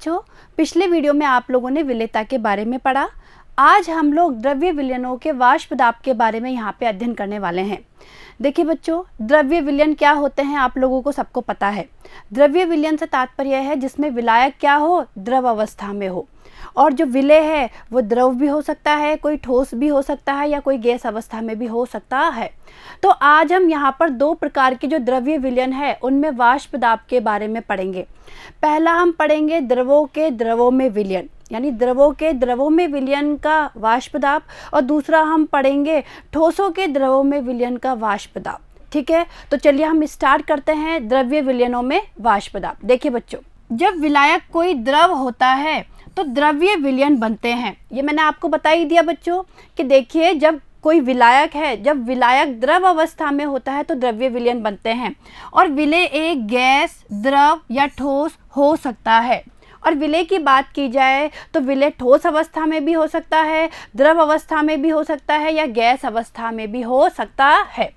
बच्चों, पिछले वीडियो में आप लोगों ने विलेयता के बारे में पढ़ा। आज हम लोग द्रव्य विलयनों के वाष्प दाब के बारे में यहाँ पे अध्ययन करने वाले हैं। देखिए बच्चों, द्रव्य विलयन क्या होते हैं आप लोगों को सबको पता है। द्रव्य विलयन से तात्पर्य है जिसमें विलायक क्या हो, द्रव अवस्था में हो, और जो विलेय है वो द्रव भी हो सकता है, कोई ठोस भी हो सकता है, या कोई गैस अवस्था में भी हो सकता है। तो आज हम यहाँ पर दो प्रकार के जो द्रव्य विलयन है उनमें वाष्प दाब के बारे में पढ़ेंगे। पहला हम पढ़ेंगे द्रवों के द्रवों में विलयन, यानी द्रवों के द्रवों में विलयन का वाष्प दाब, और दूसरा हम पढ़ेंगे ठोसों के द्रवों में विलयन का वाष्प दाब। ठीक है, तो चलिए हम स्टार्ट करते हैं द्रव्य विलयनों में वाष्प दाब। देखिए बच्चों, जब विलायक कोई द्रव होता है तो द्रव्य विलयन बनते हैं। ये मैंने आपको बता ही दिया बच्चों कि देखिए, जब कोई विलायक है, जब विलायक द्रव अवस्था में होता है तो द्रव्य विलयन बनते हैं। और विलेय एक गैस, द्रव या ठोस हो सकता है। और विलेय की बात की जाए तो विलेय ठोस अवस्था में भी हो सकता है, द्रव अवस्था में भी हो सकता है, या गैस अवस्था में भी हो सकता है।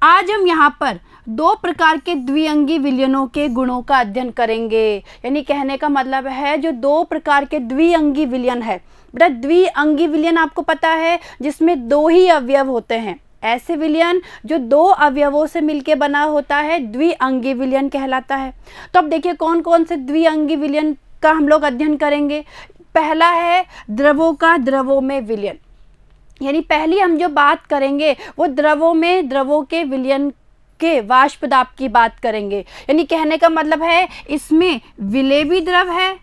आज हम यहाँ पर दो प्रकार के द्विअंगी विलयनों के गुणों का अध्ययन करेंगे। यानी कहने का मतलब है जो दो प्रकार के द्विअंगी विलयन है। बेटा, द्विअंगी विलयन आपको पता है जिसमें दो ही अवयव होते हैं। ऐसे विलयन जो दो अवयवों से मिलकर बना होता है द्विअंगी विलयन कहलाता है। तो अब देखिए कौन कौन से द्विअंगी विलयन का हम लोग अध्ययन करेंगे। पहला है द्रवों का द्रवों में विलयन, यानी पहली हम जो बात करेंगे वो द्रवों में द्रवों के विलयन के वाष्प दाब की बात करेंगे। यानी कहने का मतलब है इसमें विलेय भी द्रव है,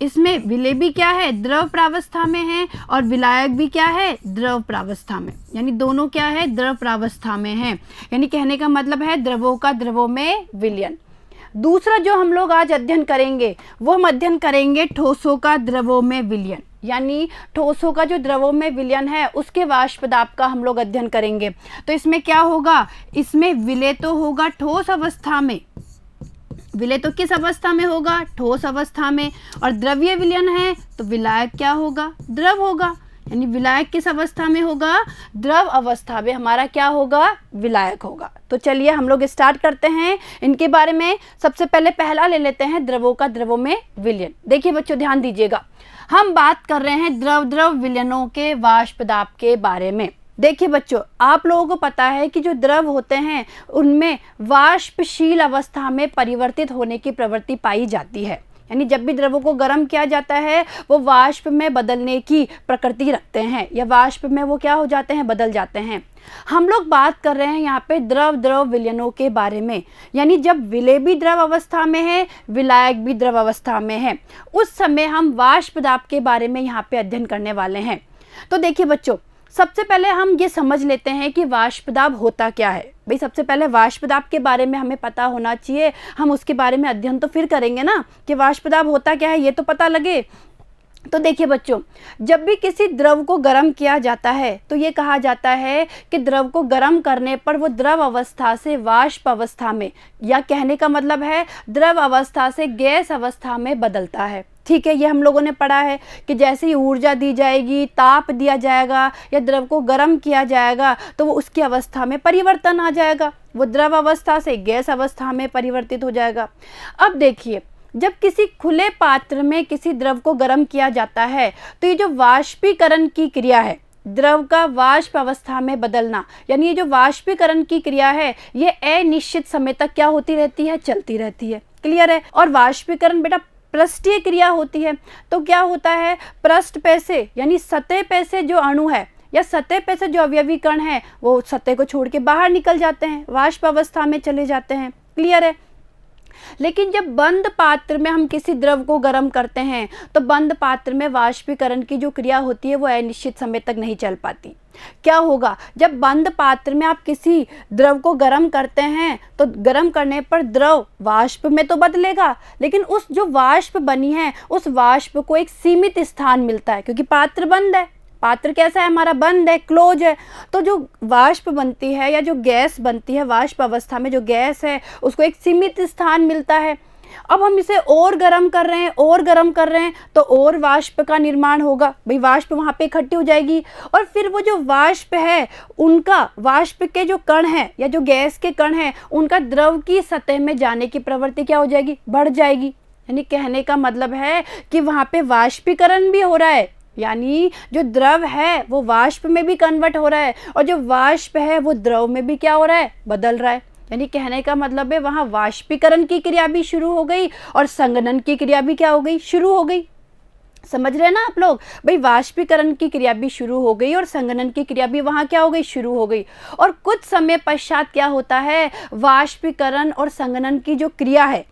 इसमें विलेय भी क्या है, द्रव प्रावस्था में है, और विलायक भी क्या है, द्रव प्रावस्था में। यानी दोनों क्या है, द्रव प्रावस्था में है। यानी कहने का मतलब है द्रवों का द्रवों में विलयन। दूसरा जो हम लोग आज अध्ययन करेंगे वो हम अध्ययन करेंगे ठोसों का द्रवों में विलयन। यानी ठोसों का जो द्रवों में विलयन है उसके वाष्प दाब का हम लोग अध्ययन करेंगे। तो इसमें क्या होगा, इसमें विलेय तो होगा ठोस अवस्था में, विलेय तो किस अवस्था में होगा, ठोस अवस्था में, और द्रव्य विलयन है तो विलायक क्या होगा, द्रव होगा। यानी विलायक किस अवस्था में होगा, द्रव अवस्था में हमारा क्या होगा, विलायक होगा। तो चलिए हम लोग स्टार्ट करते हैं इनके बारे में। सबसे पहले पहला ले लेते हैं द्रवों का द्रवों में विलयन। देखिए बच्चों, ध्यान दीजिएगा, हम बात कर रहे हैं द्रव द्रव विलयनों के वाष्प दाब के बारे में। देखिए बच्चों, आप लोगों को पता है कि जो द्रव होते हैं उनमें वाष्पशील अवस्था में परिवर्तित होने की प्रवृत्ति पाई जाती है। यानी जब भी द्रवों को गर्म किया जाता है वो वाष्प में बदलने की प्रकृति रखते हैं, या वाष्प में वो क्या हो जाते हैं, बदल जाते हैं। हम लोग बात कर रहे हैं यहाँ पे द्रव द्रव विलयनों के बारे में। यानी जब विलेय भी द्रव अवस्था में है, विलायक भी द्रव अवस्था में है, उस समय हम वाष्प दाब के बारे में यहाँ पे अध्ययन करने वाले हैं। तो देखिए बच्चों, सबसे पहले हम ये समझ लेते हैं कि वाष्प दाब होता क्या है। भाई सबसे पहले वाष्प दाब के बारे में हमें पता होना चाहिए, हम उसके बारे में अध्ययन तो फिर करेंगे ना कि वाष्प दाब होता क्या है, ये तो पता लगे। तो देखिए बच्चों, जब भी किसी द्रव को गर्म किया जाता है तो ये कहा जाता है कि द्रव को गर्म करने पर वो द्रव अवस्था से वाष्प अवस्था में, या कहने का मतलब है द्रव अवस्था से गैस अवस्था में बदलता है। ठीक है, ये हम लोगों ने पढ़ा है कि जैसे ही ऊर्जा दी जाएगी, ताप दिया जाएगा, या द्रव को गर्म किया जाएगा तो वो उसकी अवस्था में परिवर्तन आ जाएगा, वो द्रव अवस्था से गैस अवस्था में परिवर्तित हो जाएगा। अब देखिए, जब किसी खुले पात्र में किसी द्रव को गर्म किया जाता है तो ये जो वाष्पीकरण की क्रिया है, द्रव का वाष्प अवस्था में बदलना, यानी ये जो वाष्पीकरण की क्रिया है ये अनिश्चित समय तक क्या होती रहती है, चलती रहती है। क्लियर है। और वाष्पीकरण बेटा पृष्ठीय क्रिया होती है। तो क्या होता है, पृष्ठ पे से यानी सतह पे से जो अणु है या सतह पे से जो अवयवी कण है वो सतह को छोड़ के बाहर निकल जाते हैं, वाष्प अवस्था में चले जाते हैं। क्लियर है। लेकिन जब बंद पात्र में हम किसी द्रव को गर्म करते हैं तो बंद पात्र में वाष्पीकरण की जो क्रिया होती है वो अनिश्चित समय तक नहीं चल पाती। क्या होगा, जब बंद पात्र में आप किसी द्रव को गर्म करते हैं तो गर्म करने पर द्रव वाष्प में तो बदलेगा, लेकिन उस जो वाष्प बनी है उस वाष्प को एक सीमित स्थान मिलता है, क्योंकि पात्र बंद है। पात्र कैसा है, हमारा बंद है, क्लोज है। तो जो वाष्प बनती है या जो गैस बनती है, वाष्प अवस्था में जो गैस है उसको एक सीमित स्थान मिलता है। अब हम इसे और गर्म कर रहे हैं, और गर्म कर रहे हैं तो और वाष्प का निर्माण होगा। भाई वाष्प वहाँ पे इकट्ठी हो जाएगी, और फिर वो जो वाष्प है उनका, वाष्प के जो कण हैं या जो गैस के कण हैं उनका द्रव की सतह में जाने की प्रवृत्ति क्या हो जाएगी, बढ़ जाएगी। यानी कहने का मतलब है कि वहाँ पे वाष्पीकरण भी हो रहा है, यानी जो द्रव है वो वाष्प में भी कन्वर्ट हो रहा है और जो वाष्प है वो द्रव में भी क्या हो रहा है, बदल रहा है। यानी कहने का मतलब है वहाँ वाष्पीकरण की क्रिया भी शुरू हो गई और संघनन की क्रिया भी क्या हो गई, शुरू हो गई। समझ रहे हैं ना आप लोग, भाई वाष्पीकरण की क्रिया भी शुरू हो गई और संघनन की क्रिया भी वहाँ क्या हो गई, शुरू हो गई। और कुछ समय पश्चात क्या होता है, वाष्पीकरण और संघनन की जो क्रिया है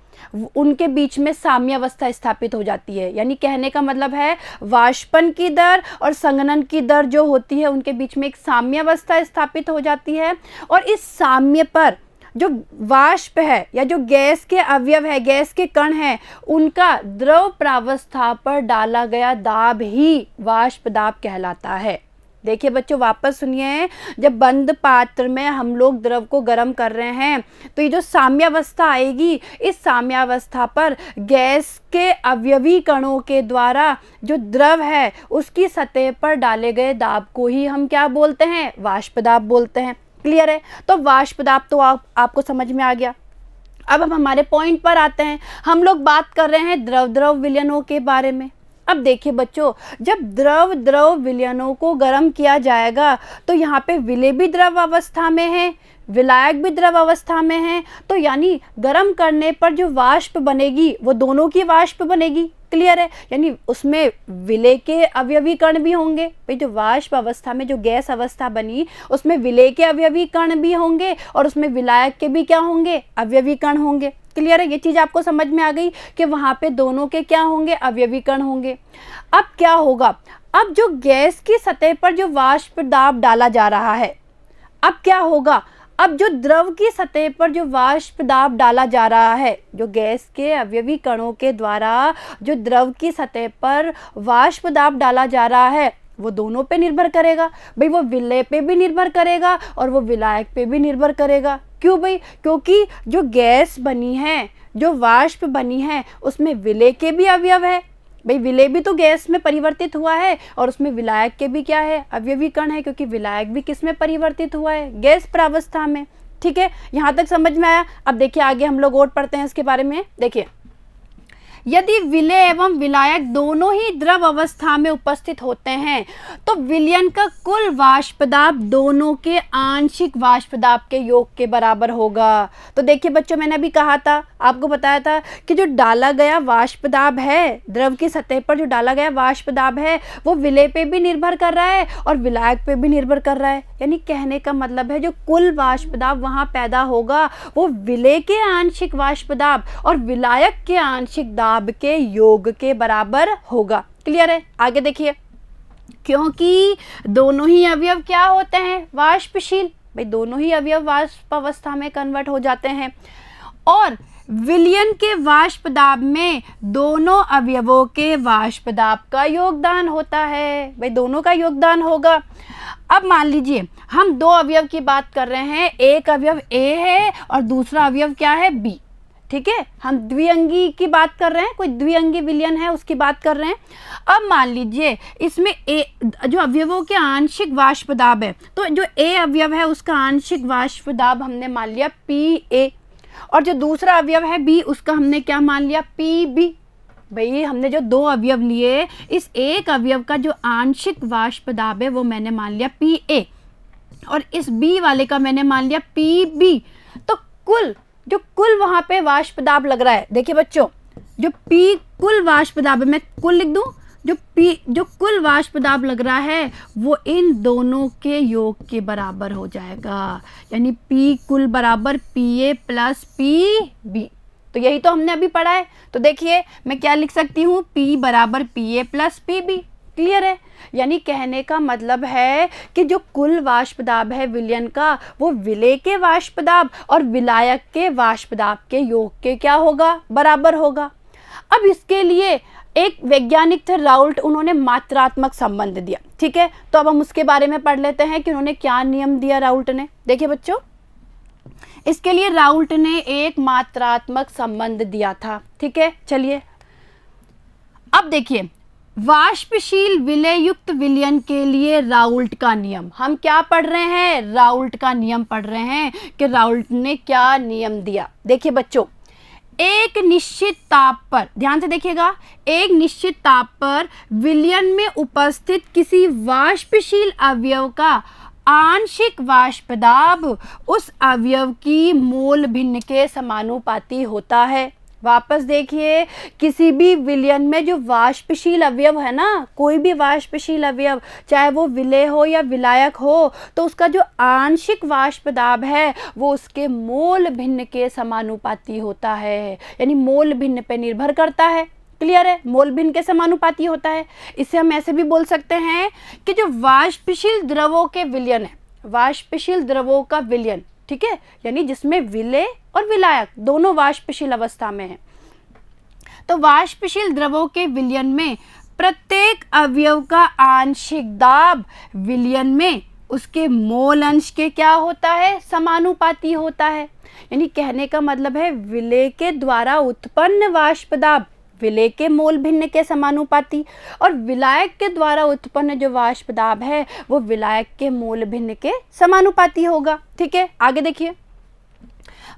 उनके बीच में साम्यावस्था स्थापित हो जाती है। यानी कहने का मतलब है वाष्पन की दर और संघनन की दर जो होती है उनके बीच में एक साम्यावस्था स्थापित हो जाती है और इस साम्य पर जो वाष्प है या जो गैस के अवयव है, गैस के कण हैं, उनका द्रव प्रावस्था पर डाला गया दाब ही वाष्प दाब कहलाता है। देखिए बच्चों, वापस सुनिए, जब बंद पात्र में हम लोग द्रव को गर्म कर रहे हैं तो ये जो साम्यावस्था आएगी, इस साम्यावस्था पर गैस के अवयवी कणों के द्वारा जो द्रव है उसकी सतह पर डाले गए दाब को ही हम क्या बोलते हैं, वाष्प दाब बोलते हैं। क्लियर है? तो वाष्प दाब तो आपको समझ में आ गया। अब हम हमारे पॉइंट पर आते हैं। हम लोग बात कर रहे हैं द्रव द्रव विलयनों के बारे में। अब देखिए बच्चों, जब द्रव द्रव विलयनों को गर्म किया जाएगा तो यहाँ पे विलेय भी द्रव अवस्था में है, विलायक भी द्रव अवस्था में है, तो यानी गर्म करने पर जो वाष्प बनेगी वो दोनों की वाष्प बनेगी। क्लियर है? यानी उसमें विलेय के अवयवी कण भी होंगे। भाई जो वाष्प अवस्था में जो गैस अवस्था बनी उसमें विलेय के अवयवी कण भी होंगे और उसमें विलायक के भी क्या होंगे, अवयवी कण होंगे। क्लियर है? ये चीज़ आपको समझ में आ गई कि वहाँ पे दोनों के क्या होंगे, अवयवी कण होंगे। अब क्या होगा, अब जो गैस की सतह पर जो वाष्प दाब डाला जा रहा है, अब क्या होगा, अब जो द्रव की सतह पर जो वाष्प दाब डाला जा रहा है, जो गैस के अवयवी कणों के द्वारा जो द्रव की सतह पर वाष्प दाब डाला जा रहा है वो दोनों पे निर्भर करेगा। भाई वो विलेय पे भी निर्भर करेगा और वो विलायक पे भी निर्भर करेगा। क्यों भाई? क्योंकि जो गैस बनी है, जो वाष्प बनी है, उसमें विलेय के भी अवयव है। भाई विलेय भी तो गैस में परिवर्तित हुआ है और उसमें विलायक के भी क्या है, अवयवी कण है, क्योंकि विलायक भी किस में परिवर्तित हुआ है, गैस प्रावस्था में। ठीक है, यहाँ तक समझ में आया। अब देखिए आगे हम लोग और पढ़ते हैं इसके बारे में। देखिए, यदि विलेय एवं विलायक दोनों ही द्रव अवस्था में उपस्थित होते हैं तो विलयन का कुल वाष्प दाब दोनों के आंशिक वाष्प दाब के योग के बराबर होगा। तो देखिए बच्चों, मैंने अभी कहा था, आपको बताया था कि जो डाला गया वाष्प दाब है, द्रव की सतह पर जो डाला गया वाष्प दाब है वो विलेय पे भी निर्भर कर रहा है और विलायक पे भी निर्भर कर रहा है। यानी कहने का मतलब है जो कुल वाष्प दाब वहाँ पैदा होगा वो विलेय के आंशिक वाष्प दाब और विलायक के आंशिक दाब के योग के बराबर होगा। क्लियर है? आगे देखिए, क्योंकि दोनों ही अवयव क्या होते हैं, वाष्पशील। भाई दोनों ही अवयव वाष्प अवस्था में कन्वर्ट हो जाते हैं और विलयन के वाष्प दाब में दोनों अवयवों के वाष्प दाब का योगदान होता है। भाई दोनों का योगदान होगा। अब मान लीजिए हम दो अवयव की बात कर रहे हैं, एक अवयव A है और दूसरा अवयव क्या है, B। ठीक है, हम द्विअंगी की बात कर रहे हैं, कोई द्विअंगी विलयन है उसकी बात कर रहे हैं। अब मान लीजिए इसमें A जो अवयवों के आंशिक वाष्प दाब है, तो जो A अवयव है उसका आंशिक वाष्प दाब हमने मान लिया PA और जो दूसरा अवयव है B उसका हमने क्या मान लिया, PB। भाई हमने जो दो अवयव लिए, इस एक अवयव का जो आंशिक वाष्प दाब है वो मैंने मान लिया PA और इस B वाले का मैंने मान लिया PB। तो कुल वहाँ पे वाष्प दाब लग रहा है, देखिए बच्चों, जो P कुल वाष्प दाब है, मैं कुल लिख दूं, जो कुल वाष्प दाब लग रहा है वो इन दोनों के योग के बराबर हो जाएगा। यानी P कुल बराबर PA प्लस PB। तो यही तो हमने अभी पढ़ा है। तो देखिए मैं क्या लिख सकती हूँ, P बराबर PA प्लस PB। क्लियर है? यानी कहने का मतलब है कि जो कुल वाष्प दाब है विलयन का वो विलेय के वाष्प दाब और विलायक के वाष्प दाब के योग के क्या होगा, बराबर होगा। अब इसके लिए एक वैज्ञानिक थे राउल्ट, उन्होंने मात्रात्मक संबंध दिया। ठीक है, तो अब हम उसके बारे में पढ़ लेते हैं कि उन्होंने क्या नियम दिया राउल्ट ने। देखिए बच्चों, इसके लिए राउल्ट ने एक मात्रात्मक संबंध दिया था। ठीक है, चलिए अब देखिए, वाष्पशील विलेय युक्त विलयन के लिए राउल्ट का नियम, हम क्या पढ़ रहे हैं, राउल्ट का नियम पढ़ रहे हैं कि राउल्ट ने क्या नियम दिया। देखिए बच्चों, एक निश्चित ताप पर, ध्यान से देखिएगा, एक निश्चित ताप पर विलयन में उपस्थित किसी वाष्पशील अवयव का आंशिक वाष्प दाब उस अवयव की मोल भिन्न के समानुपाती होता है। वापस देखिए, किसी भी विलयन में जो वाष्पशील अवयव है ना, कोई भी वाष्पशील अवयव, चाहे वो विलेय हो या विलायक हो, तो उसका जो आंशिक वाष्प दाब है वो उसके मोल भिन्न के समानुपाती होता है, यानी मोल भिन्न पे निर्भर करता है। क्लियर है? मोल भिन्न के समानुपाती होता है। इससे हम ऐसे भी बोल सकते हैं कि जो वाष्पशील द्रवों के विलयन है, वाष्पशील द्रवों का विलयन, ठीक है, यानी जिसमें विलेय और विलायक दोनों वाष्पशील अवस्था में है, तो वाष्पशील द्रवों के विलयन में प्रत्येक अवयव का आंशिक दाब विलयन में उसके मोल अंश के क्या होता है? समानुपाती होता है। यानी कहने का मतलब है विलेय के द्वारा उत्पन्न वाष्प दाब विलेय के मोल भिन्न के समानुपाती, और विलायक के द्वारा उत्पन्न जो वाष्प दाब है वो विलायक के मोल भिन्न के समानुपाती होगा। ठीक है, आगे देखिए,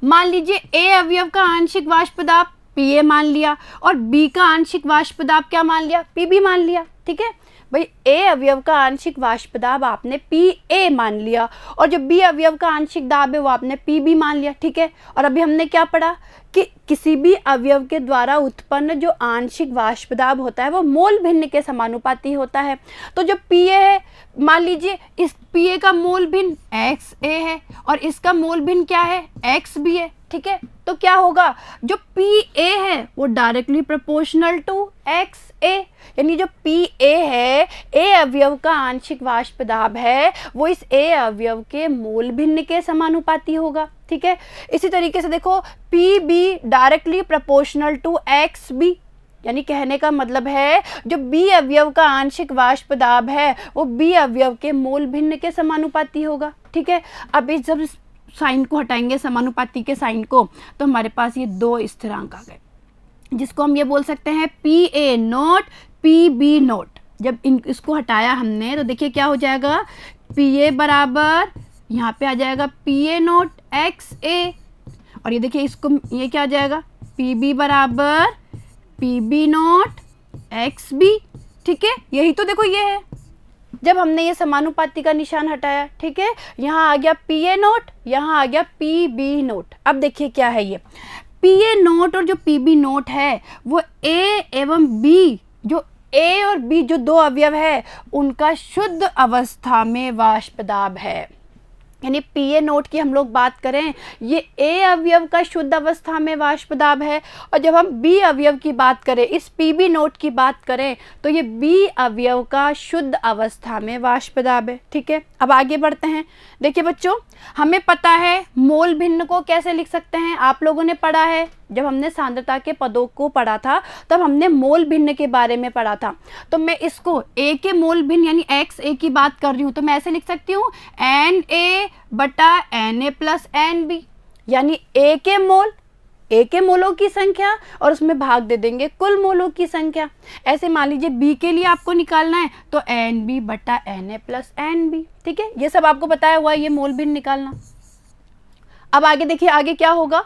मान लीजिए ए अवयव का आंशिक वाष्प दाब पीए मान लिया और बी का आंशिक वाष्प दाब क्या मान लिया? पीबी मान लिया। ठीक है भाई, ए अवयव का आंशिक वाष्प दाब आपने पी ए मान लिया और जो बी अवयव का आंशिक दाब है वो आपने पी बी मान लिया। ठीक है, और अभी हमने क्या पढ़ा कि किसी भी अवयव के द्वारा उत्पन्न जो आंशिक वाष्प दाब होता है वो मोल भिन्न के समानुपाती होता है। तो जो पी ए है, मान लीजिए इस पी ए का मोल भिन्न एक्स ए है और इसका मोल भिन्न क्या है? एक्स बी है। ठीक है, तो क्या होगा? जो पी ए है वो डायरेक्टली प्रोपोर्शनल टू एक्स ए, यानी जो पी ए है, ए अवयव का आंशिक वाष्प दाब है, वो इस ए अवयव के मोल भिन्न के समानुपाती होगा। ठीक है, इसी तरीके से देखो, P B directly proportional to X B, यानी कहने का मतलब है जो बी अवयव का आंशिक वाष्प दाब है वो बी अवयव के मोल भिन्न के समानुपाती होगा। ठीक है, अब इस जब साइन को हटाएंगे, समानुपाती के साइन को, तो हमारे पास ये दो स्थिरांक आ गए, जिसको हम ये बोल सकते हैं P A nought P B nought. जब इसको हटाया हमने तो देखिए क्या हो जाएगा? पी ए बराबर यहाँ पे आ जाएगा P A note X A, और ये देखिए इसको, ये क्या आ जाएगा? पी बी बराबर P B note X B. ठीक है, यही तो देखो ये है। जब हमने ये समानुपाती का निशान हटाया, ठीक है, यहाँ आ गया पी ए नोट, यहाँ आ गया पी बी नोट। अब देखिए क्या है ये पी ए नोट और जो पी बी नोट है वो ए एवं बी, जो ए और बी जो दो अवयव है उनका शुद्ध अवस्था में वाष्प दाब है। यानी पी ए नोट की हम लोग बात करें, ये ए अवयव का शुद्ध अवस्था में वाष्प दाब है, और जब हम बी अवयव की बात करें, इस पी बी नोट की बात करें, तो ये बी अवयव का शुद्ध अवस्था में वाष्प दाब है। ठीक है, अब आगे बढ़ते हैं। देखिए बच्चों, हमें पता है मोल भिन्न को कैसे लिख सकते हैं। आप लोगों ने पढ़ा है, जब हमने सांद्रता के पदों को पढ़ा था तब हमने मोल भिन्न के बारे में पढ़ा था। तो मैं इसको ए के मोल भिन्न यानी एक्स ए की बात कर रही हूँ, तो मैं ऐसे लिख सकती हूँ एन ए बटा N A plus N B, यानी ए के मोलों की संख्या और उसमें भाग दे देंगे कुल मोलों की संख्या। ऐसे मान लीजिए बी के लिए आपको निकालना है तो एन बी बटा N A plus N B. ठीक है, ये सब आपको बताया हुआ है, ये मोल भिन्न निकालना। अब आगे देखिए, आगे क्या होगा?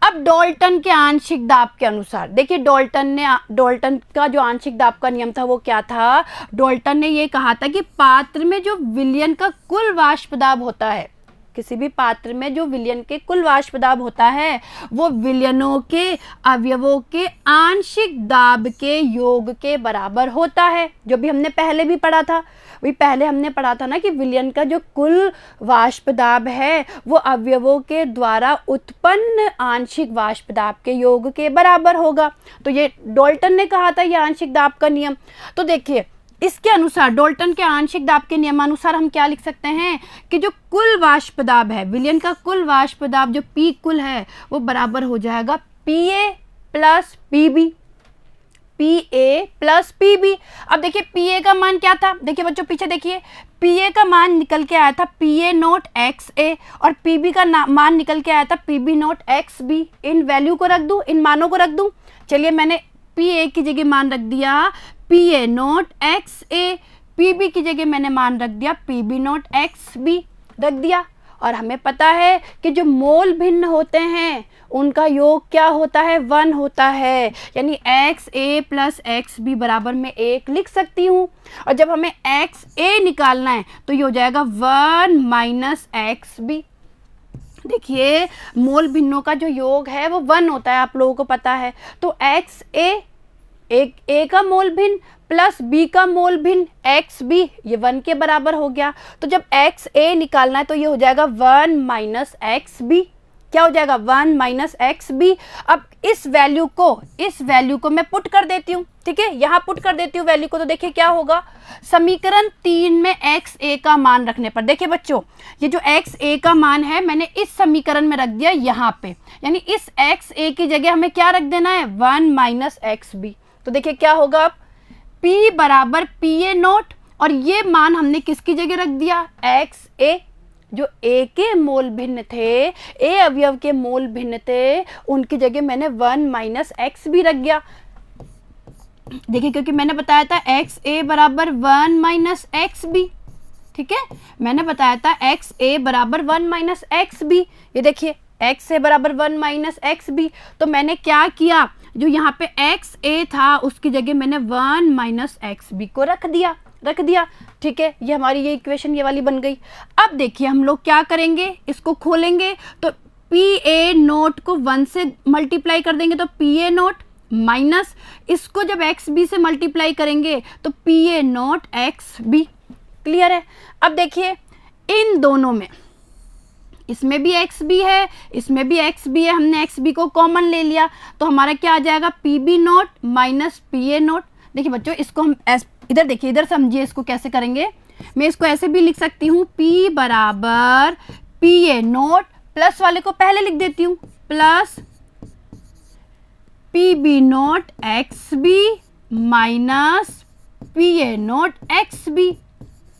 अब डाल्टन के आंशिक दाब के अनुसार देखिए, डाल्टन का जो आंशिक दाब का नियम था वो क्या था? डाल्टन ने ये कहा था कि पात्र में जो विलयन का कुल वाष्प दाब होता है, किसी भी पात्र में जो विलयन के कुल वाष्प दाब होता है वो विलयनों के अवयवों के आंशिक दाब के योग के बराबर होता है। जो भी हमने पहले भी पढ़ा था, वही पहले हमने पढ़ा था ना कि विलयन का जो कुल वाष्प दाब है वो अवयवों के द्वारा उत्पन्न आंशिक वाष्प दाब के योग के बराबर होगा। तो ये डाल्टन ने कहा था, ये आंशिक दाब का नियम। तो देखिए, इसके अनुसार, डाल्टन के आंशिक दाब के नियमानुसार हम क्या लिख सकते हैं कि जो कुल वाष्प दाब है, विलयन का कुल वाष्प दाब जो पी कुल है वो बराबर हो जाएगा P A plus P B, P A plus P B. अब देखिए पी ए का मान क्या था? देखिए बच्चों पीछे देखिए, पी ए का मान निकल के आया था P A note X A और पी बी का मान निकल के आया था P B note X B. इन वैल्यू को रख दूँ, इन मानों को रख दूँ। चलिए, मैंने पी ए की जगह मान रख दिया P A note X A, P B की जगह मैंने मान रख दिया P B note X B रख दिया। और हमें पता है कि जो मोल भिन्न होते हैं उनका योग क्या होता है, 1 होता है। यानी XA प्लस XB बराबर में 1 लिख सकती हूँ। और जब हमें XA निकालना है तो ये हो जाएगा 1 माइनस XB। देखिए मोल भिन्नों का जो योग है वो 1 होता है, आप लोगों को पता है। तो XA एक A का मोल भिन्न प्लस B का मोल भिन्न XB ये 1 के बराबर हो गया। तो जब XA निकालना है तो ये हो जाएगा 1 माइनस XB। क्या हो जाएगा, 1 माइनस XB। अब इस वैल्यू को मैं पुट कर देती हूँ, ठीक है, यहाँ पुट कर देती हूँ वैल्यू को। तो देखिए क्या होगा, समीकरण 3 में XA का मान रखने पर, देखिए बच्चों ये जो XA का मान है मैंने इस समीकरण में रख दिया यहाँ पे, यानी इस XA की जगह हमें क्या रख देना है, 1 माइनस XB। तो देखिए क्या होगा, अब P बराबर PA नोट, और ये मान हमने किसकी जगह रख दिया, XA। जो A के मोल भिन्न थे, A अवयव के मोल भिन्न थे, उनकी जगह मैंने 1 माइनस XB रख दिया। देखिए क्योंकि मैंने बताया था XA बराबर 1 माइनस XB, ठीक है, मैंने बताया था XA बराबर 1 माइनस XB। ये देखिए XA बराबर 1 माइनस XB। तो मैंने क्या किया, जो यहाँ पे XA था उसकी जगह मैंने 1 माइनस XB को रख दिया, ठीक है। ये हमारी ये इक्वेशन ये वाली बन गई। अब देखिए हम लोग क्या करेंगे, इसको खोलेंगे तो PA नोट को 1 से मल्टीप्लाई कर देंगे तो PA नोट माइनस इसको जब XB से मल्टीप्लाई करेंगे तो PA नोट XB। क्लियर है। अब देखिए इन दोनों में, इसमें भी XB है, इसमें भी XB है, हमने XB को कॉमन ले लिया तो हमारा क्या आ जाएगा, PB note minus PA note. देखिए बच्चों इसको हम इधर देखिए, इधर समझिए इसको कैसे करेंगे। मैं इसको ऐसे भी लिख सकती हूँ, P बराबर PA नोट, प्लस वाले को पहले लिख देती हूँ, plus PB note XB minus PA note XB,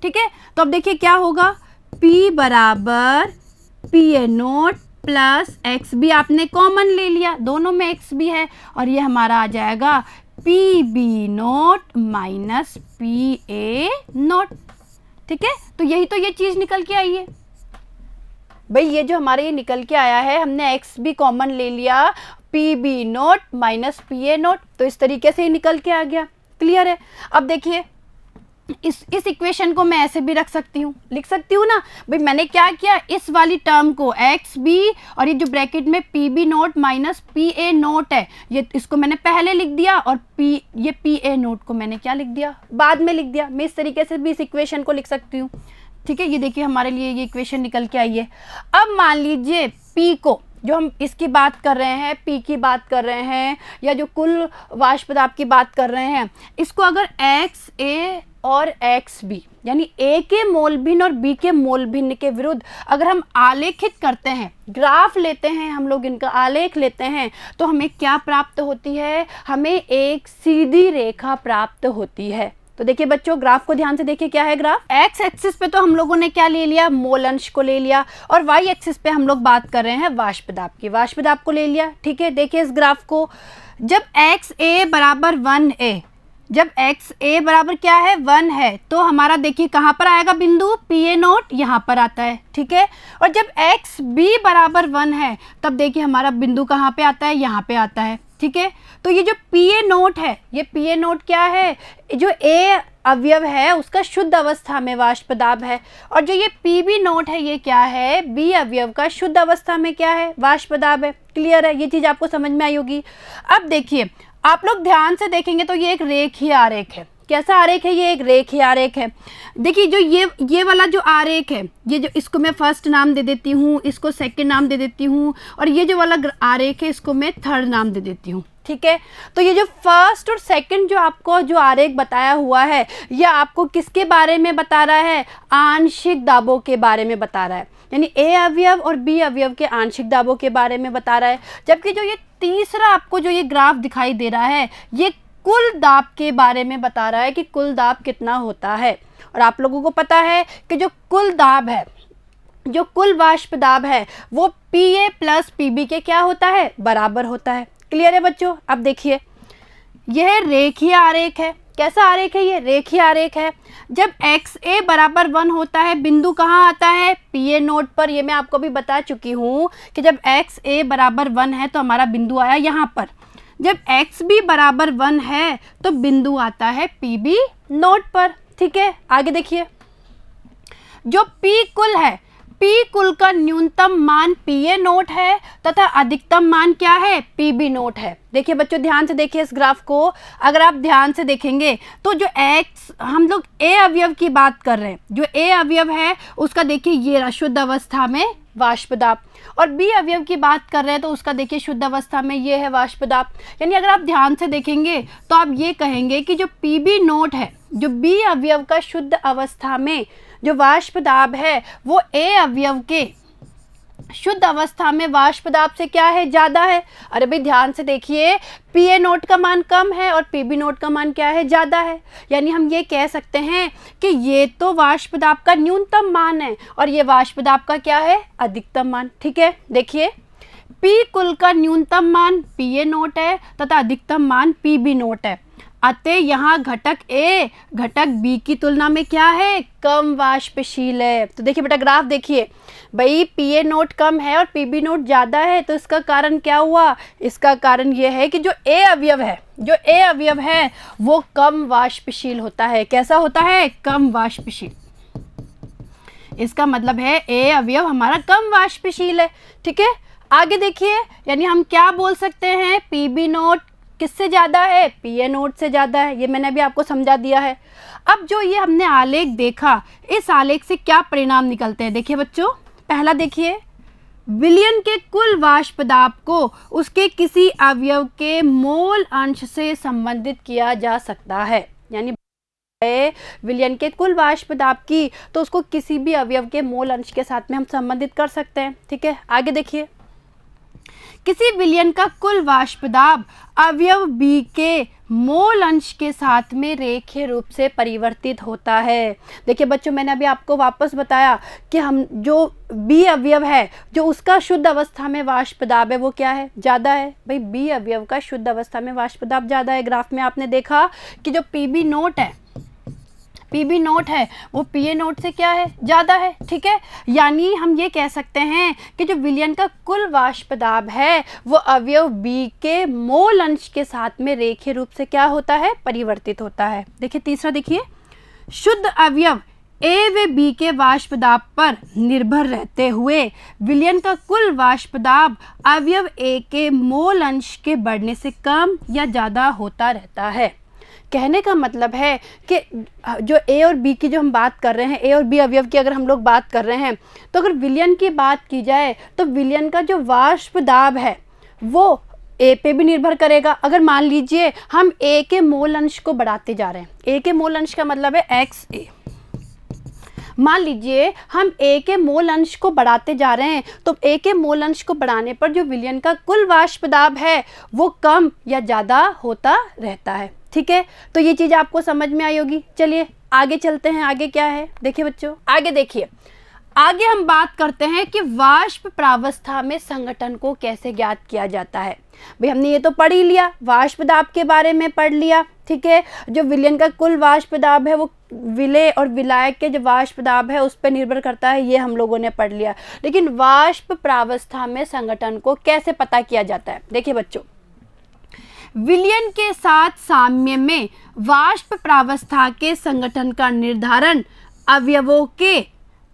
ठीक है। तो अब देखिए क्या होगा, P बराबर PA नोट प्लस XB आपने कॉमन ले लिया, दोनों में XB है, और ये हमारा आ जाएगा PB note minus PA note, ठीक है। तो यही तो ये चीज़ निकल के आई है भाई, ये जो हमारे ये निकल के आया है, हमने XB कॉमन ले लिया, PB note minus PA note, तो इस तरीके से ही निकल के आ गया। क्लियर है। अब देखिए इस इक्वेशन को मैं ऐसे भी रख सकती हूँ, लिख सकती हूँ ना भाई। मैंने क्या किया, इस वाली टर्म को XB और ये जो ब्रैकेट में PB note minus PA note है, ये इसको मैंने पहले लिख दिया, और ये PA नोट को मैंने क्या लिख दिया, बाद में लिख दिया। मैं इस तरीके से भी इस इक्वेशन को लिख सकती हूँ, ठीक है। ये देखिए हमारे लिए ये इक्वेशन निकल के आई है। अब मान लीजिए P को, जो हम इसकी बात कर रहे हैं, P की बात कर रहे हैं, या जो कुल वाष्प दाब की बात कर रहे हैं, इसको अगर XA और XB यानी A के मोल भिन्न और B के मोल भिन्न के विरुद्ध अगर हम आलेखित करते हैं, ग्राफ लेते हैं, हम लोग इनका आलेख लेते हैं, तो हमें क्या प्राप्त होती है, हमें एक सीधी रेखा प्राप्त होती है। तो देखिए बच्चों ग्राफ को ध्यान से देखिए, क्या है ग्राफ। एक्स एक्सिस पे तो हम लोगों ने क्या ले लिया, मोल अंश को ले लिया, और वाई एक्सिस पे हम लोग बात कर रहे हैं वाष्प दाब की, वाष्प दाब को ले लिया, ठीक है। देखिए इस ग्राफ को, जब XA बराबर 1 है, जब XA बराबर क्या है, 1 है, तो हमारा देखिए कहाँ पर आएगा बिंदु, PA नोट यहाँ पर आता है, ठीक है। और जब XB बराबर 1 है, तब देखिए हमारा बिंदु कहाँ पे आता है, यहाँ पे आता है, ठीक है। तो ये जो PA नोट है, ये PA नोट क्या है, जो A अवयव है उसका शुद्ध अवस्था में वाष्प दाब है, और जो ये PB नोट है ये क्या है, B अवयव का शुद्ध अवस्था में क्या है, वाष्प दाब है। क्लियर है, ये चीज़ आपको समझ में आई होगी। अब देखिए आप लोग ध्यान से देखेंगे तो ये एक रेखीय आरेख है। कैसा आरेख है, ये एक रेखीय आरेख है। देखिए जो ये वाला जो आरेख है, ये जो, इसको मैं फर्स्ट नाम दे देती हूँ, इसको सेकंड नाम दे देती हूँ, और ये जो वाला आरेख है इसको मैं थर्ड नाम दे देती हूँ, ठीक है। तो ये जो फर्स्ट और सेकंड जो आपको जो आरेख बताया हुआ है, ये आपको किसके बारे में बता रहा है, आंशिक दाबों के बारे में बता रहा है, यानी A अवयव और B अवयव के आंशिक दाबों के बारे में बता रहा है। जबकि जो ये तीसरा आपको जो ये ग्राफ दिखाई दे रहा है, ये कुल दाब के बारे में बता रहा है कि कुल दाब कितना होता है। और आप लोगों को पता है कि जो कुल दाब है, जो कुल वाष्प दाब है, वो PA प्लस PB के क्या होता है, बराबर होता है। क्लियर है बच्चों। अब देखिए यह रेखीय आरेख है, कैसा आरेख है ये? रेखीय आरेख है। जब XA बराबर 1 होता है, बिंदु कहाँ आता है? PA नोड पर। ये मैं आपको भी बता चुकी हूँ कि जब XA बराबर 1 है तो हमारा बिंदु आया यहाँ पर। जब XB बराबर 1 है तो बिंदु आता है PB नोड पर। ठीक है, आगे देखिए, जो P कुल है, P कुल का न्यूनतम मान PA नोट है तथा अधिकतम मान क्या है? PB नोट है। देखिए बच्चों, ध्यान से देखिए इस ग्राफ को। अगर आप ध्यान से देखेंगे तो जो X, हम लोग A अवयव की बात कर रहे हैं, जो A अवयव है उसका देखिए ये रहा शुद्ध अवस्था में वाष्प दाब, और B अवयव की बात कर रहे हैं तो उसका देखिए शुद्ध अवस्था में ये है वाष्प दाब। यानी अगर आप ध्यान से देखेंगे तो आप ये कहेंगे कि जो PB नोट है, जो B अवयव का शुद्ध अवस्था में जो वाष्प दाब है, वो A अवयव के शुद्ध अवस्था में वाष्प दाब से क्या है? ज़्यादा है। अरे भाई ध्यान से देखिए, PA नोट का मान कम है और PB नोट का मान क्या है? ज़्यादा है। यानी हम ये कह सकते हैं कि ये तो वाष्प दाब का न्यूनतम मान है और ये वाष्प दाब का क्या है? अधिकतम मान। ठीक है, देखिए P कुल का न्यूनतम मान PA नोट है तथा अधिकतम मान PB नोट है। अतः यहाँ घटक A घटक B की तुलना में क्या है? कम वाष्पशील है। तो देखिए बेटा ग्राफ देखिए, भाई PA नोट कम है और PB नोट ज़्यादा है, तो इसका कारण क्या हुआ? इसका कारण ये है कि जो A अवयव है, जो A अवयव है वो कम वाष्पशील होता है। कैसा होता है? कम वाष्पशील। इसका मतलब है A अवयव हमारा कम वाष्पशील है। ठीक है, आगे देखिए, यानी हम क्या बोल सकते हैं? PB नोट किससे ज़्यादा है? PA नोट से ज़्यादा है। ये मैंने अभी आपको समझा दिया है। अब जो ये हमने आलेख देखा, इस आलेख से क्या परिणाम निकलते हैं? देखिए बच्चों, पहला देखिए, विलयन के कुल वाष्प दाब को उसके किसी अवयव के मोल अंश से संबंधित किया जा सकता है। यानी विलयन के कुल वाष्प दाब की तो उसको किसी भी अवयव के मोल अंश के साथ में हम संबंधित कर सकते हैं। ठीक है, आगे देखिए, किसी विलयन का कुल वाष्प दाब अवयव B के मोल अंश के साथ में रेखीय रूप से परिवर्तित होता है। देखिए बच्चों, मैंने अभी आपको वापस बताया कि हम जो B अवयव है, जो उसका शुद्ध अवस्था में वाष्प दाब है वो क्या है? ज़्यादा है। भाई B अवयव का शुद्ध अवस्था में वाष्प दाब ज़्यादा है। ग्राफ में आपने देखा कि जो PB नोट है, PB नोट है वो PA नोट से क्या है? ज़्यादा है। ठीक है, यानी हम ये कह सकते हैं कि जो विलयन का कुल वाष्प दाब है वो अवयव B के मोल अंश के साथ में रेखीय रूप से क्या होता है? परिवर्तित होता है। देखिए तीसरा देखिए, शुद्ध अवयव A व B के वाष्प दाब पर निर्भर रहते हुए विलयन का कुल वाष्प दाब अवयव A के मोल अंश के बढ़ने से कम या ज़्यादा होता रहता है। कहने का मतलब है कि जो A और B की जो हम बात कर रहे हैं, A और B अवयव की अगर हम लोग बात कर रहे हैं, तो अगर विलयन की बात की जाए तो विलयन का जो वाष्प दाब है वो A पे भी निर्भर करेगा। अगर मान लीजिए हम A के मोल अंश को बढ़ाते जा रहे हैं, A के मोल अंश का मतलब है XA, मान लीजिए हम A के मोल अंश को बढ़ाते जा रहे हैं, तो A के मोल अंश को बढ़ाने पर जो विलयन का कुल वाष्प दाब है वो कम या ज़्यादा होता रहता है। ठीक है, तो ये चीज़ आपको समझ में आई होगी। चलिए आगे चलते हैं, आगे क्या है? देखिए बच्चों, आगे देखिए, आगे हम बात करते हैं कि वाष्प प्रावस्था में संगठन को कैसे ज्ञात किया जाता है। भाई हमने ये तो पढ़ ही लिया, वाष्प दाब के बारे में पढ़ लिया। ठीक है, जो विलयन का कुल वाष्प दाब है वो विलेय और विलायक के जो वाष्प दाब है उस पर निर्भर करता है, ये हम लोगों ने पढ़ लिया। लेकिन वाष्प प्रावस्था में संगठन को कैसे पता किया जाता है? देखिए बच्चों, विलयन के साथ साम्य में वाष्प प्रावस्था के संगठन का निर्धारण अवयवों के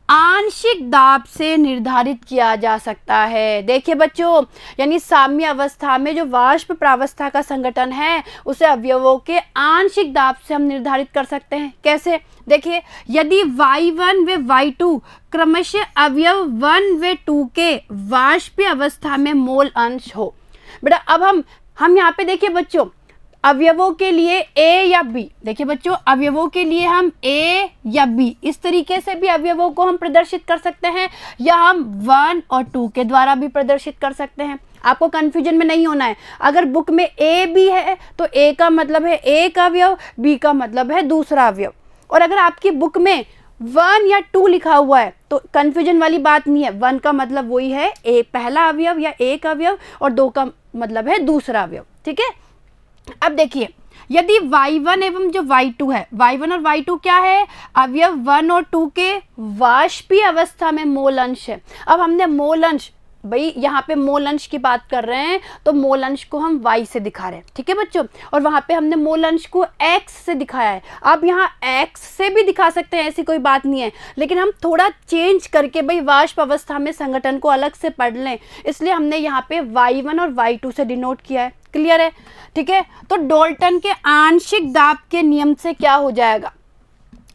आंशिक दाब से निर्धारित किया जा सकता है। देखिए बच्चों, यानी साम्य अवस्था में जो वाष्प प्रावस्था का संगठन है उसे अवयवों के आंशिक दाब से हम निर्धारित कर सकते हैं। कैसे? देखिए, यदि y1 व y2 क्रमशः अवयव 1 व 2 के वाष्पीय अवस्था में मोल अंश हो। बेटा अब हम यहाँ पे देखिए बच्चों, अवयवों के लिए A या B, देखिए बच्चों अवयवों के लिए हम A या B इस तरीके से भी अवयवों को हम प्रदर्शित कर सकते हैं, या हम 1 और 2 के द्वारा भी प्रदर्शित कर सकते हैं। आपको कंफ्यूजन में नहीं होना है। अगर बुक में A B है तो A का मतलब है एक अवयव, B का मतलब है दूसरा अवयव। और अगर आपकी बुक में 1 या 2 लिखा हुआ है तो कंफ्यूजन वाली बात नहीं है। 1 का मतलब वही है A पहला अवयव या एक अवयव, और 2 का मतलब है दूसरा अवयव। ठीक है, अब देखिए, यदि y1 एवं जो y2 है, y1 और y2 क्या है, अवयव 1 और 2 के वाष्पीय अवस्था में मोल अंश है। अब हमने मोल अंश, भाई यहाँ पे मोल अंश की बात कर रहे हैं तो मोल अंश को हम y से दिखा रहे हैं, ठीक है बच्चों, और वहाँ पे हमने मोल अंश को x से दिखाया है। अब यहाँ x से भी दिखा सकते हैं, ऐसी कोई बात नहीं है, लेकिन हम थोड़ा चेंज करके भाई वाष्प अवस्था में संगठन को अलग से पढ़ लें, इसलिए हमने यहाँ पे y1 और y2 से डिनोट किया है। क्लियर है, ठीक है। तो डाल्टन के आंशिक दाब के नियम से क्या हो जाएगा,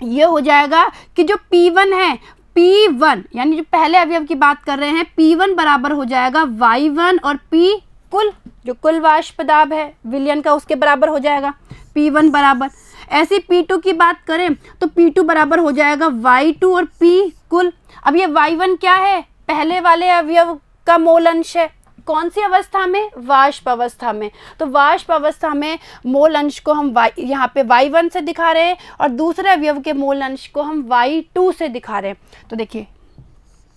ये हो जाएगा कि जो P1 है, P1 यानी जो पहले अवयव की बात कर रहे हैं, P1 बराबर हो जाएगा y1 और P कुल, जो कुल वाष्प दाब है विलयन का, उसके बराबर हो जाएगा P1 बराबर। ऐसे P2 की बात करें तो P2 बराबर हो जाएगा y2 और P कुल। अब ये y1 क्या है, पहले वाले अवयव का मोल अंश है, कौन सी अवस्था में, वाष्प अवस्था में। तो वाष्प अवस्था में मोल अंश को हम यहाँ पे y1 से दिखा रहे हैं और दूसरे अवयव के मोल अंश को हम y2 से दिखा रहे हैं। तो देखिए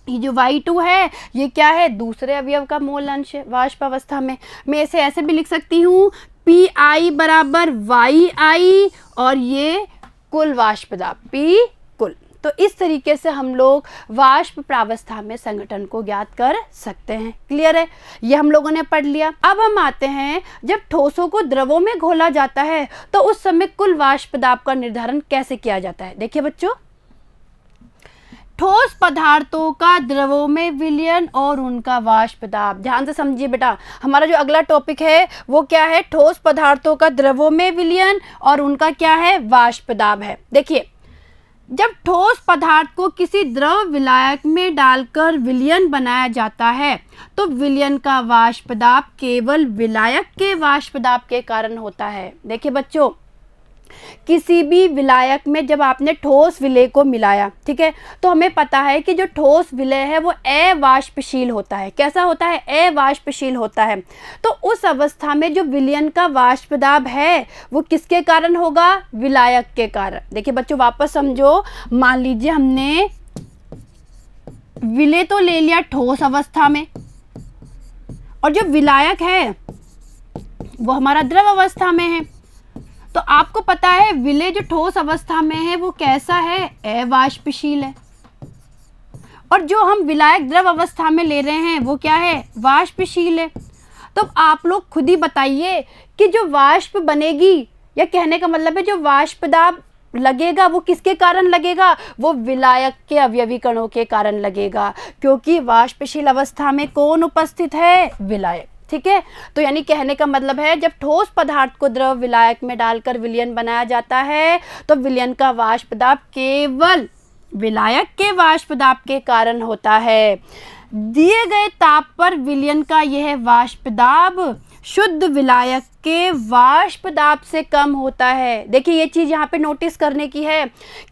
ये जो y2 है ये क्या है, दूसरे अवयव का मोल अंश है वाष्प अवस्था में। मैं इसे ऐसे भी लिख सकती हूँ, Pi बराबर yi और ये कुल वाष्प दाब P कुल। तो इस तरीके से हम लोग वाष्प प्रावस्था में संगठन को ज्ञात कर सकते हैं। क्लियर है, ये हम लोगों ने पढ़ लिया। अब हम आते हैं, जब ठोसों को द्रवों में घोला जाता है तो उस समय कुल वाष्प दाब का निर्धारण कैसे किया जाता है। देखिए बच्चों, ठोस पदार्थों का द्रवों में विलयन और उनका वाष्प दाब, ध्यान से समझिए बेटा, हमारा जो अगला टॉपिक है वो क्या है, ठोस पदार्थों का द्रवों में विलयन और उनका क्या है, वाष्प दाब है। देखिए, जब ठोस पदार्थ को किसी द्रव विलायक में डालकर विलयन बनाया जाता है तो विलयन का वाष्प दाब केवल विलायक के वाष्प दाब के कारण होता है। देखिए बच्चों, किसी भी विलायक में जब आपने ठोस विलय को मिलाया, ठीक है, तो हमें पता है कि जो ठोस विलय है वो अवाष्पशील होता है। कैसा होता है, अवाष्पशील होता है। तो उस अवस्था में जो विलयन का वाष्प दाब है वो किसके कारण होगा, विलायक के कारण। देखिए बच्चों, वापस समझो, मान लीजिए हमने विलय तो ले लिया ठोस अवस्था में और जो विलायक है वो हमारा द्रव अवस्था में है। तो आपको पता है विलय जो ठोस अवस्था में है वो कैसा है, अवाष्पशील है, और जो हम विलायक द्रव अवस्था में ले रहे हैं वो क्या है, वाष्पशील है। तो आप लोग खुद ही बताइए कि जो वाष्प बनेगी, या कहने का मतलब है जो वाष्प दाब लगेगा वो किसके कारण लगेगा, वो विलायक के अवयवी कणों के कारण लगेगा, क्योंकि वाष्पशील अवस्था में कौन उपस्थित है, विलायक। ठीक है, तो यानी कहने का मतलब है जब ठोस पदार्थ को द्रव विलायक में डालकर विलयन बनाया जाता है तो विलयन का वाष्प दाब केवल विलायक के वाष्प दाब के कारण होता है। दिए गए ताप पर विलयन का यह वाष्प दाब शुद्ध विलायक के वाष्प दाब से कम होता है। देखिए ये चीज़ यहाँ पे नोटिस करने की है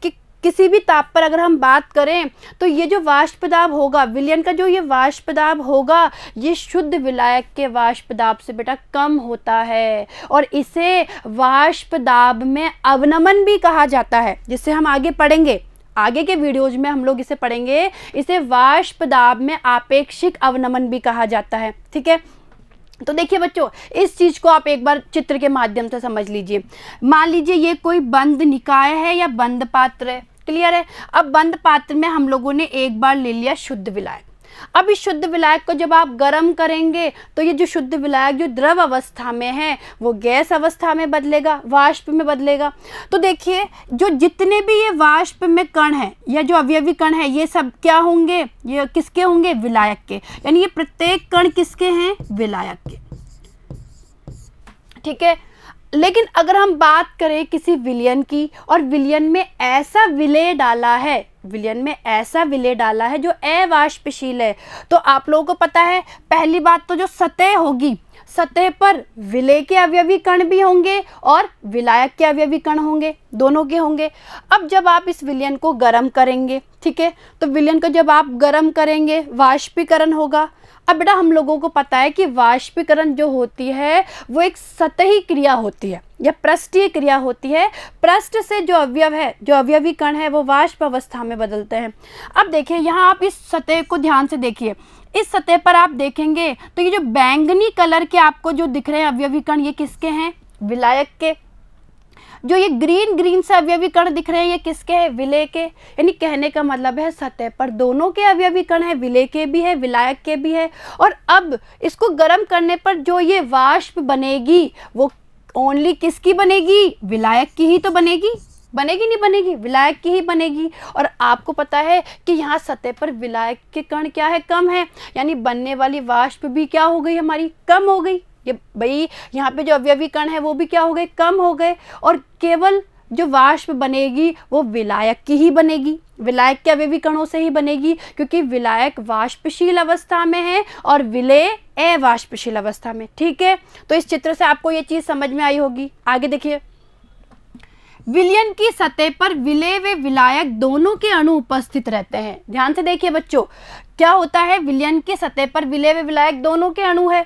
कि किसी भी ताप पर अगर हम बात करें तो ये जो वाष्प दाब होगा, विलयन का जो ये वाष्प दाब होगा, ये शुद्ध विलायक के वाष्प दाब से बेटा कम होता है, और इसे वाष्प दाब में अवनमन भी कहा जाता है, जिससे हम आगे पढ़ेंगे, आगे के वीडियोज में हम लोग इसे पढ़ेंगे। इसे वाष्प दाब में आपेक्षिक अवनमन भी कहा जाता है। ठीक है, तो देखिए बच्चों, इस चीज़ को आप एक बार चित्र के माध्यम से समझ लीजिए। मान लीजिए ये कोई बंद निकाय है या बंद पात्र है। क्लियर है, अब बंद पात्र में हम लोगों ने एक बार ले लिया शुद्ध विलायक। अब इस शुद्ध विलायक को जब आप गर्म करेंगे तो ये जो शुद्ध विलायक जो द्रव अवस्था में है वो गैस अवस्था में बदलेगा, वाष्प में बदलेगा। तो देखिए जो जितने भी ये वाष्प में कण हैं या जो अवयवी कण हैं ये सब क्या होंगे, ये किसके होंगे, विलायक के। यानी ये प्रत्येक कण किसके हैं, विलायक के। ठीक है, लेकिन अगर हम बात करें किसी विलयन की और विलयन में ऐसा विलय डाला है, विलयन में ऐसा विलय डाला है जो अवाष्पशील है, तो आप लोगों को पता है पहली बात तो जो सतह होगी, सतह पर विलय के अवयवी कण भी होंगे और विलायक के अवयवी कण होंगे, दोनों के होंगे। अब जब आप इस विलयन को गर्म करेंगे, ठीक है, तो विलयन को जब आप गर्म करेंगे वाष्पीकरण होगा। अब बेटा हम लोगों को पता है कि वाष्पीकरण जो होती है वो एक सतही क्रिया होती है या पृष्ठीय क्रिया होती है। पृष्ठ से जो अवयव है, जो अवयवी कण है वो वाष्प अवस्था में बदलते हैं। अब देखिए यहाँ आप इस सतह को ध्यान से देखिए, इस सतह पर आप देखेंगे तो ये जो बैंगनी कलर के आपको जो दिख रहे हैं अवयवी कण, ये किसके हैं, विलायक के। जो ये ग्रीन ग्रीन से अवयवी कण दिख रहे हैं ये किसके हैं? विलेय के। यानी कहने का मतलब है सतह पर दोनों के अवयवी कण है, विलेय के भी है, विलायक के भी है। और अब इसको गर्म करने पर जो ये वाष्प बनेगी वो ओनली किसकी बनेगी? विलायक की ही तो बनेगी। बनेगी नहीं बनेगी? विलायक की ही बनेगी। और आपको पता है कि यहाँ सतह पर विलायक के कण क्या है? कम है। यानी बनने वाली वाष्प भी क्या हो गई हमारी? कम हो गई। ये भाई यहाँ पे जो अवयवी कण है वो भी क्या हो गए? कम हो गए। और केवल जो वाष्प बनेगी वो विलायक की ही बनेगी, विलायक के अवयवी कणों से ही बनेगी, क्योंकि विलायक वाष्पशील अवस्था में है और विलेय अवाष्पशील अवस्था में। ठीक है, तो इस चित्र से आपको ये चीज समझ में आई होगी। आगे देखिए, विलयन की सतह पर विलेय व विलायक दोनों के अणु उपस्थित रहते हैं। ध्यान से देखिए बच्चों, क्या होता है? विलयन की सतह पर विलेय व विलायक दोनों के अणु है,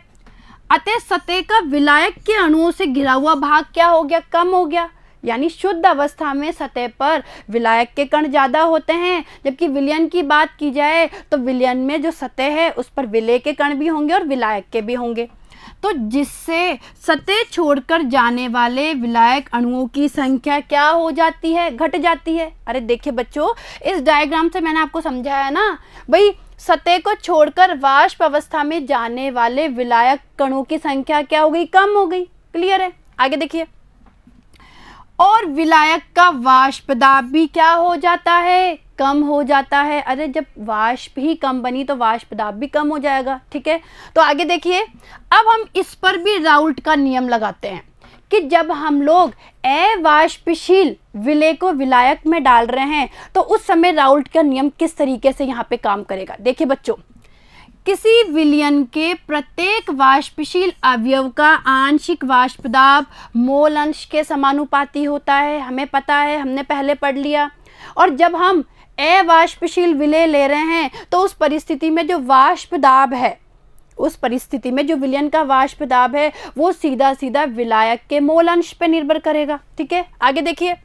अतः सतह का विलायक के अणुओं से घिरा हुआ भाग क्या हो गया? कम हो गया। यानी शुद्ध अवस्था में सतह पर विलायक के कण ज़्यादा होते हैं, जबकि विलयन की बात की जाए तो विलयन में जो सतह है उस पर विलेय के कण भी होंगे और विलायक के भी होंगे। तो जिससे सतह छोड़कर जाने वाले विलायक अणुओं की संख्या क्या हो जाती है? घट जाती है। अरे देखिए बच्चों, इस डायग्राम से मैंने आपको समझाया ना भाई, सतह को छोड़कर वाष्प अवस्था में जाने वाले विलायक कणों की संख्या क्या हो गई? कम हो गई। क्लियर है? आगे देखिए, और विलायक का वाष्प दाब भी क्या हो जाता है? कम हो जाता है। अरे जब वाष्प ही कम बनी तो वाष्प दाब भी कम हो जाएगा। ठीक है, तो आगे देखिए, अब हम इस पर भी राउल्ट का नियम लगाते हैं कि जब हम लोग अवाष्पशील विलेय को विलायक में डाल रहे हैं तो उस समय राउल्ट का नियम किस तरीके से यहाँ पे काम करेगा। देखिए बच्चों, किसी विलयन के प्रत्येक वाष्पशील अवयव का आंशिक वाष्प दाब मोल अंश के समानुपाती होता है। हमें पता है, हमने पहले पढ़ लिया। और जब हम अवाष्पशील विलेय ले रहे हैं तो उस परिस्थिति में जो वाष्प दाब है, उस परिस्थिति में जो विलयन का वाष्प दाब है वो सीधा सीधा विलायक के मोल अंश पे निर्भर करेगा। ठीक है, आगे देखिए,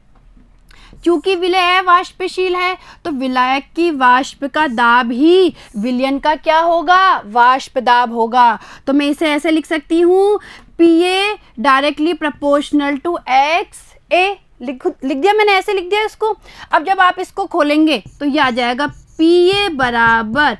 चूंकि विलेय अवाष्पशील है तो विलायक की वाष्प का दाब ही विलयन का क्या होगा? वाष्प दाब होगा। तो मैं इसे ऐसे लिख सकती हूँ, PA directly proportional to XA। लिख दिया मैंने, ऐसे लिख दिया इसको। अब जब आप इसको खोलेंगे तो ये आ जाएगा PA बराबर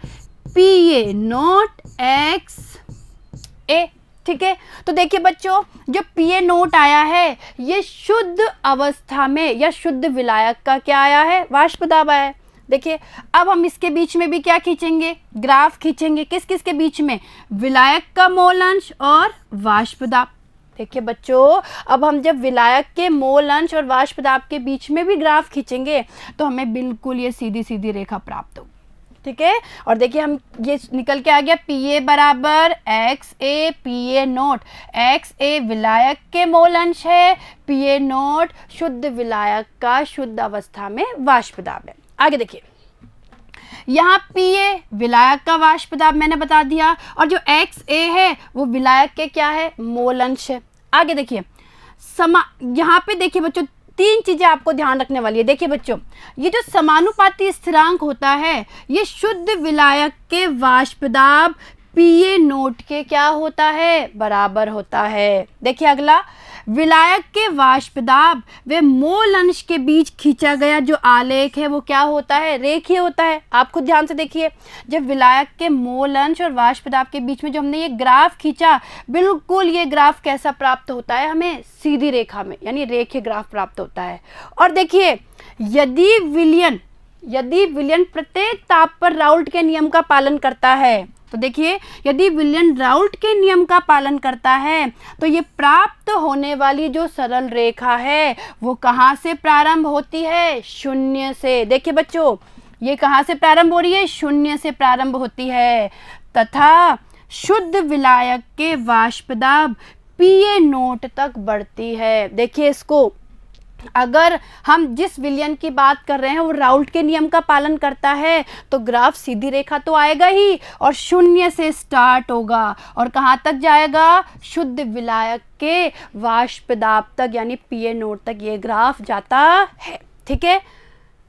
PA नोट XA। ठीक है, तो देखिए बच्चों, जो PA नोट आया है ये शुद्ध अवस्था में या शुद्ध विलायक का क्या आया है? वाष्प दाब आया है। देखिए, अब हम इसके बीच में भी क्या खींचेंगे? ग्राफ खींचेंगे। किस किस के बीच में? विलायक का मोल अंश और वाष्प दाब। देखिए बच्चों, अब हम जब विलायक के मोल अंश और वाष्प दाब के बीच में भी ग्राफ खींचेंगे तो हमें बिल्कुल ये सीधी सीधी रेखा प्राप्त होगी। ठीक है, और देखिए हम ये निकल के आ गया PA बराबर XA PA नोट। XA विलायक के मोल अंश है, PA नोट शुद्ध विलायक का शुद्ध अवस्था में वाष्प दाब है। आगे देखिए, यहाँ PA विलायक का वाष्प दाब मैंने बता दिया, और जो XA है वो विलायक के क्या है? मोल अंश है। आगे देखिए, यहाँ पे देखिए बच्चों, तीन चीजें आपको ध्यान रखने वाली है। देखिए बच्चों, ये जो समानुपाती स्थिरांक होता है ये शुद्ध विलायक के वाष्प दाब PA नोट के क्या होता है? बराबर होता है। देखिए अगला, विलायक के वाष्प दाब व मोल अंश के बीच खींचा गया जो आलेख है वो क्या होता है? रेखीय होता है। आप खुद ध्यान से देखिए, जब विलायक के मोल अंश और वाष्प दाब के बीच में जो हमने ये ग्राफ खींचा, बिल्कुल ये ग्राफ कैसा प्राप्त होता है? हमें सीधी रेखा में, यानी रेखीय ग्राफ प्राप्त होता है। और देखिए, यदि विलयन प्रत्येक ताप पर राउल्ट के नियम का पालन करता है, तो देखिए यदि विलयन राउल्ट के नियम का पालन करता है तो ये प्राप्त होने वाली जो सरल रेखा है वो कहाँ से प्रारंभ होती है? शून्य से। देखिए बच्चों, ये कहाँ से प्रारंभ हो रही है? शून्य से प्रारंभ होती है, तथा शुद्ध विलायक के वाष्प दाब PA नोट तक बढ़ती है। देखिए इसको, अगर हम जिस विलयन की बात कर रहे हैं वो राउल्ट के नियम का पालन करता है तो ग्राफ सीधी रेखा तो आएगा ही, और शून्य से स्टार्ट होगा और कहाँ तक जाएगा? शुद्ध विलायक के वाष्प दाब तक, यानी PA नोट तक ये ग्राफ जाता है। ठीक है,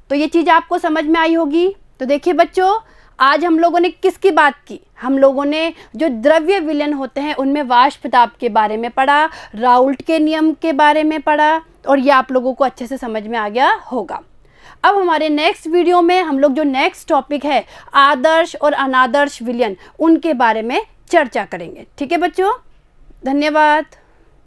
तो ये चीज़ आपको समझ में आई होगी। तो देखिए बच्चों, आज हम लोगों ने किसकी बात की? हम लोगों ने जो द्रव्य विलयन होते हैं उनमें वाष्प दाब के बारे में पढ़ा, राउल्ट के नियम के बारे में पढ़ा। और ये आप लोगों को अच्छे से समझ में आ गया होगा। अब हमारे नेक्स्ट वीडियो में हम लोग जो नेक्स्ट टॉपिक है आदर्श और अनादर्श विलयन, उनके बारे में चर्चा करेंगे। ठीक है बच्चों, धन्यवाद।